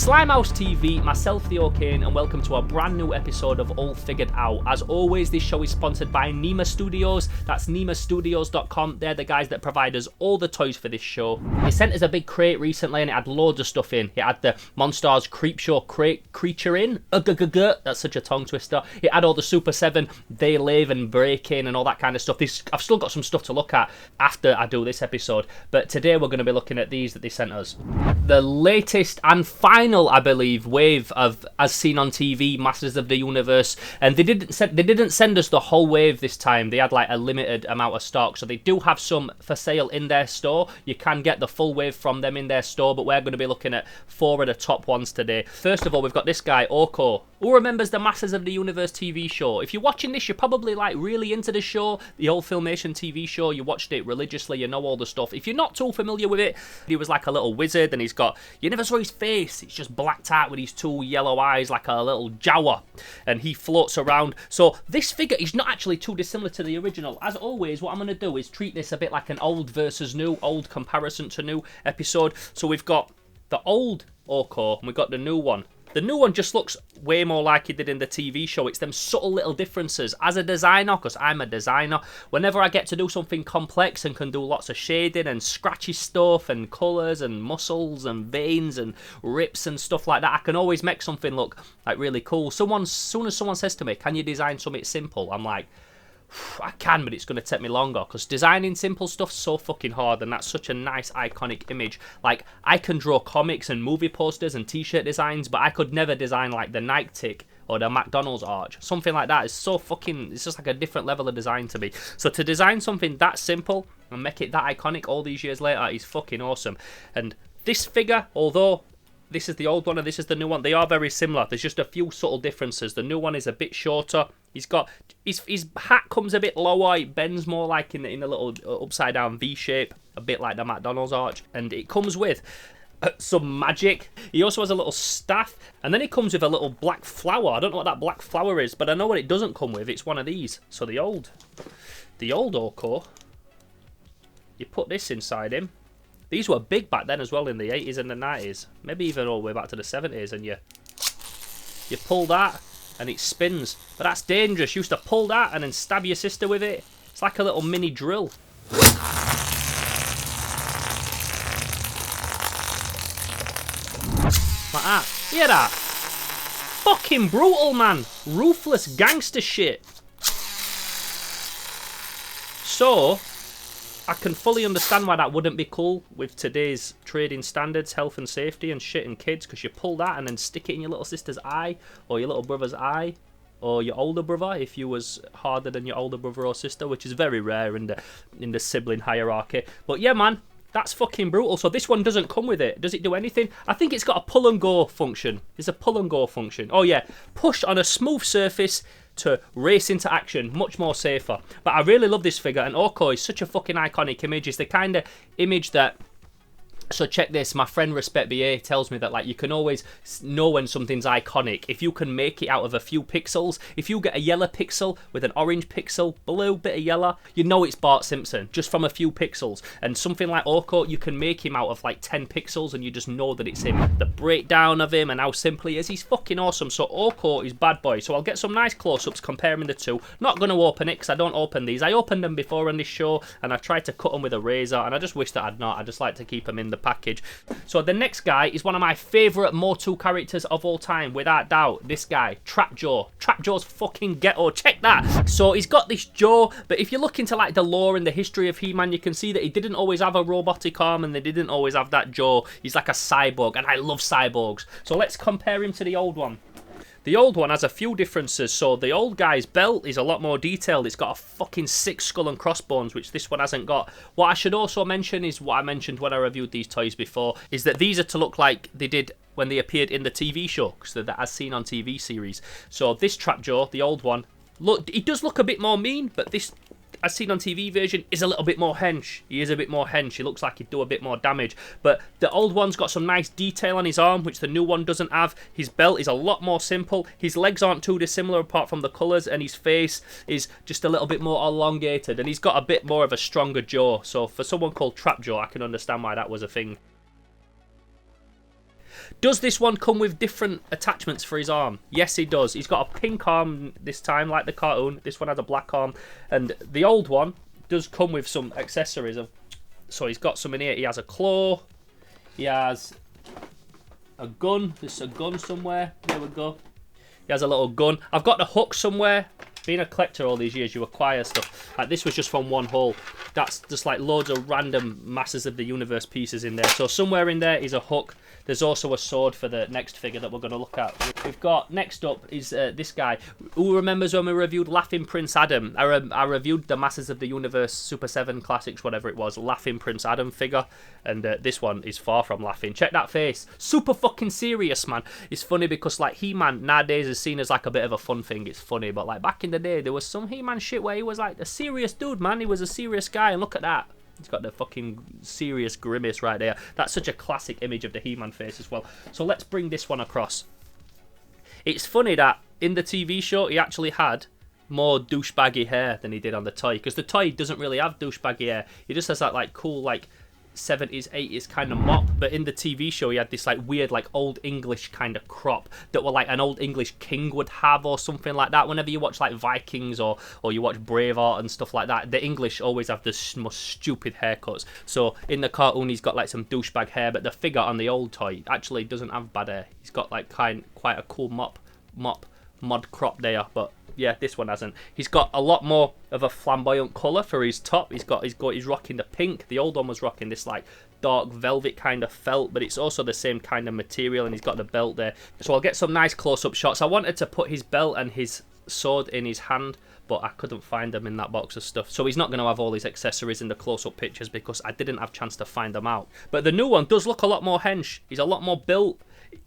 Slimehouse TV, myself the O'Kane, and welcome to a brand new episode of All Figured Out. As always, this show is sponsored by Nima Studios. That's nimastudios.com. They're the guys that provide us all the toys for this show. They sent us a big crate recently and it had loads of stuff in. It had the Monstars Creepshow crate creature in. That's such a tongue twister. It had all the Super7 They Live and Break In and all that kind of stuff. I've still got some stuff to look at after I do this episode, but today we're going to be looking at these that they sent us. The latest and final, I believe, wave of As Seen on TV, Masters of the Universe, and they didn't send us the whole wave this time. They had like a limited amount of stock, so they do have some for sale in their store. You can get the full wave from them in their store, but we're going to be looking at 4 of the top ones today. First of all, we've got this guy, Orko. Who remembers the Masters of the Universe TV show? If you're watching this, you're probably like really into the show, the old Filmation TV show. You watched it religiously, you know all the stuff. If you're not too familiar with it, he was like a little wizard, and you never saw his face. It's just blacked out with his 2 yellow eyes like a little Jawa, and he floats around. So this figure is not actually too dissimilar to the original. As always, what I'm going to do is treat this a bit like an old versus new, old comparison to new episode. So we've got the old Orko and we've got the new one. The new one just looks way more like it did in the TV show. It's them subtle little differences. As a designer, because I'm a designer, whenever I get to do something complex and can do lots of shading and scratchy stuff and colours and muscles and veins and rips and stuff like that, I can always make something look like really cool. As soon as someone says to me, can you design something simple? I'm like, I can, but it's going to take me longer, because designing simple stuff's so fucking hard, and that's such a nice iconic image. Like, I can draw comics and movie posters and t-shirt designs, but I could never design like the Nike tick or the McDonald's arch. Something like that is so fucking, it's just like a different level of design to me. So to design something that simple and make it that iconic all these years later is fucking awesome. And this figure, although this is the old one and this is the new one, they are very similar. There's just a few subtle differences. The new one is a bit shorter. He's got his hat comes a bit lower. It bends more like in a little upside down V shape, a bit like the McDonald's arch. And it comes with some magic. He also has a little staff, and then it comes with a little black flower. I don't know what that black flower is, but I know what it doesn't come with. It's one of these. So the old Orko, you put this inside him. These were big back then as well, in the 80s and the 90s, maybe even all the way back to the 70s, and you pull that and it spins. But that's dangerous. You used to pull that and then stab your sister with it. It's like a little mini drill. Like that. Hear that? Fucking brutal, man. Ruthless gangster shit. So I can fully understand why that wouldn't be cool with today's trading standards, health and safety and shit and kids, because you pull that and then stick it in your little sister's eye or your little brother's eye or your older brother if you was harder than your older brother or sister, which is very rare in the sibling hierarchy. But yeah, man, that's fucking brutal. So this one doesn't come with it. Does it do anything? I think it's got a pull and go function. There's a pull and go function. Oh yeah, push on a smooth surface to race into action, much more safer. But I really love this figure, and Orko is such a fucking iconic image. It's the kind of image that, so check this, my friend Respect BA tells me that like you can always know when something's iconic if you can make it out of a few pixels. If you get a yellow pixel with an orange pixel, blue bit of yellow, you know it's Bart Simpson just from a few pixels. And something like Orko, you can make him out of like 10 pixels and you just know that it's him. The breakdown of him and how simple he is, he's fucking awesome. So Orko is bad boy. So I'll get some nice close-ups comparing the two. Not going to open it because I don't open these. I opened them before on this show and I've tried to cut them with a razor, and I just wish that I'd not. I just like to keep them in the package. So the next guy is one of my favourite Motu characters of all time, without doubt. This guy, Trapjaw. Trapjaw's fucking ghetto. Check that. So he's got this jaw, but if you look into like the lore and the history of He-Man, you can see that he didn't always have a robotic arm and they didn't always have that jaw. He's like a cyborg, and I love cyborgs. So let's compare him to the old one. The old one has a few differences. So the old guy's belt is a lot more detailed. It's got a fucking 6 skull and crossbones, which this one hasn't got. What I should also mention is what I mentioned when I reviewed these toys before, is that these are to look like they did when they appeared in the TV show, because they're the As Seen on TV series. So this Trapjaw, the old one, look, he does look a bit more mean, but this As Seen on TV version is a little bit more hench. He is a bit more hench. He looks like he'd do a bit more damage. But the old one's got some nice detail on his arm, which the new one doesn't have. His belt is a lot more simple. His legs aren't too dissimilar apart from the colours, and his face is just a little bit more elongated, and he's got a bit more of a stronger jaw. So for someone called Trapjaw, I can understand why that was a thing. Does this one come with different attachments for his arm? Yes, he does. He's got a pink arm this time, like the cartoon. This one has a black arm. And the old one does come with some accessories. So he's got some in here. He has a claw. He has a gun. There's a gun somewhere. There we go. He has a little gun. I've got the hook somewhere. Being a collector all these years, you acquire stuff. Like this was just from one haul. That's just like loads of random Masters of the Universe pieces in there. So somewhere in there is a hook. There's also a sword for the next figure that we're going to look at. We've got, next up is this guy. Who remembers when we reviewed Laughing Prince Adam? I reviewed the Masters of the Universe Super 7 Classics, whatever it was, Laughing Prince Adam figure. And this one is far from laughing. Check that face. Super fucking serious, man. It's funny because like He-Man nowadays is seen as like a bit of a fun thing. It's funny, but like back in the day, there was some He-Man shit where he was like a serious dude, man. He was a serious guy, and look at that. He's got the fucking serious grimace right there. That's such a classic image of the He-Man face as well. So let's bring this one across. It's funny that in the TV show, he actually had more douchebaggy hair than he did on the toy. Because the toy doesn't really have douchebaggy hair. He just has that like cool like 70s, 80s kind of mop. But in the TV show, he had this like weird like old English kind of crop that were like an old English king would have or something like that. Whenever you watch like Vikings or you watch Braveheart and stuff like that, the English always have the most stupid haircuts. So in the cartoon, he's got like some douchebag hair, but the figure on the old toy actually doesn't have bad hair. He's got like quite a cool mod crop there, but yeah, this one hasn't. He's got a lot more of a flamboyant colour for his top. He's rocking the pink. The old one was rocking this like dark velvet kind of felt, but it's also the same kind of material, and he's got the belt there. So I'll get some nice close-up shots. I wanted to put his belt and his sword in his hand, but I couldn't find them in that box of stuff. So he's not going to have all his accessories in the close-up pictures because I didn't have a chance to find them out. But the new one does look a lot more hench. He's a lot more built.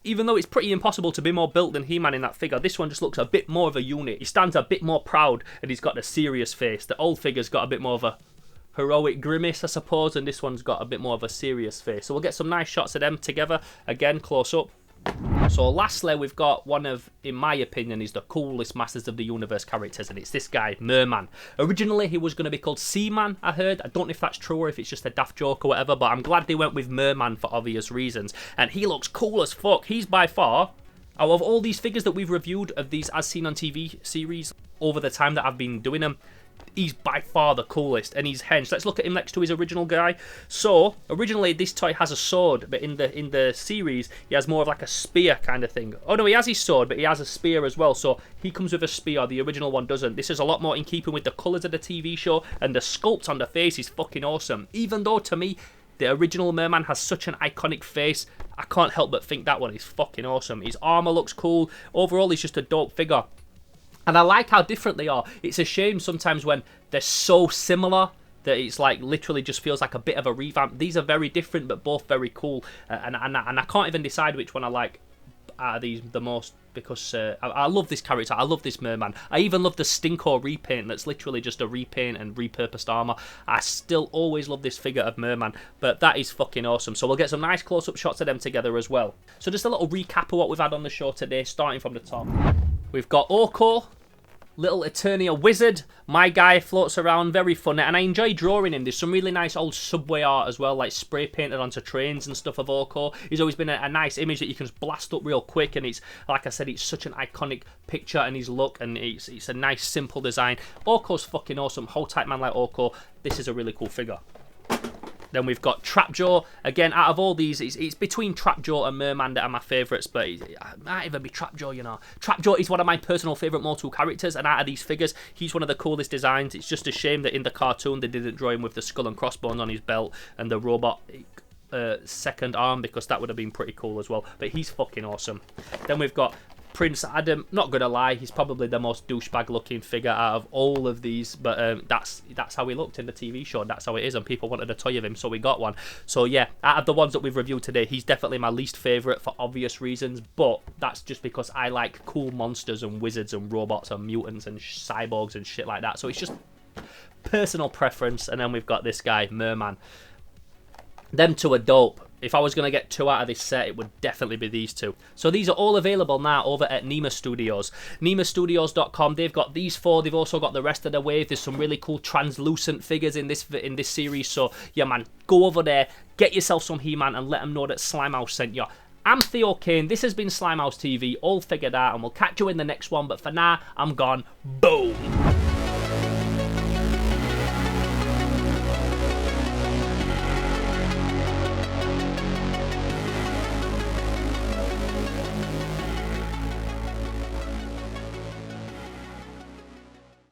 Even though it's pretty impossible to be more built than He-Man in that figure, this one just looks a bit more of a unit. He stands a bit more proud, and he's got a serious face. The old figure's got a bit more of a heroic grimace, I suppose, and this one's got a bit more of a serious face. So we'll get some nice shots of them together, again, close up. So lastly, we've got one of, in my opinion, is the coolest Masters of the Universe characters, and it's this guy, Merman. Originally, he was going to be called Seaman, I heard. I don't know if that's true or if it's just a daft joke or whatever, but I'm glad they went with Merman for obvious reasons. And he looks cool as fuck. He's by far, out of all these figures that we've reviewed of these As Seen on TV series over the time that I've been doing them, he's by far the coolest, and he's hench. Let's look at him next to his original guy. So originally this toy has a sword, but in the series he has more of like a spear kind of thing. Oh no, he has his sword, but he has a spear as well. So he comes with a spear. The original one doesn't. This is a lot more in keeping with the colours of the TV show, and the sculpt on the face is fucking awesome. Even though to me the original Merman has such an iconic face, I can't help but think that one is fucking awesome. His armour looks cool. Overall, he's just a dope figure. And I like how different they are. It's a shame sometimes when they're so similar that it's like literally just feels like a bit of a revamp. These are very different, but both very cool. And I can't even decide which one I like out of these the most, because I love this character. I love this Merman. I even love the Stinkor repaint that's literally just a repaint and repurposed armour. I still always love this figure of Merman, but that is fucking awesome. So we'll get some nice close-up shots of them together as well. So just a little recap of what we've had on the show today, starting from the top. We've got Orko, little Eternia wizard. My guy floats around, very funny, and I enjoy drawing him. There's some really nice old subway art as well, like spray painted onto trains and stuff of Orko. He's always been a nice image that you can blast up real quick, and it's, like I said, it's such an iconic picture and his look, and it's a nice simple design. Orko's fucking awesome. Hold tight man like Orko. This is a really cool figure. Then we've got Trapjaw. Again, out of all these, it's between Trapjaw and Merman that are my favourites, but it might even be Trapjaw, you know. Trapjaw is one of my personal favourite Motu characters, and out of these figures, he's one of the coolest designs. It's just a shame that in the cartoon they didn't draw him with the skull and crossbones on his belt and the robot second arm, because that would have been pretty cool as well. But he's fucking awesome. Then we've got Prince Adam. Not gonna lie, he's probably the most douchebag looking figure out of all of these, but that's how he looked in the TV show, and that's how it is, and people wanted a toy of him, so we got one. So yeah, out of the ones that we've reviewed today, he's definitely my least favourite for obvious reasons, but that's just because I like cool monsters and wizards and robots and mutants and cyborgs and shit like that, so it's just personal preference. And then we've got this guy, Merman. Them two are dope. If I was going to get two out of this set, it would definitely be these two. So these are all available now over at Nema Studios. NemaStudios.com. They've got these four. They've also got the rest of the wave. There's some really cool translucent figures in this series. So yeah, man, go over there, get yourself some He-Man, and let them know that Slimehouse sent you. I'm Theo Kane. This has been Slimehouse TV, all figured out, and we'll catch you in the next one. But for now, I'm gone. Boom.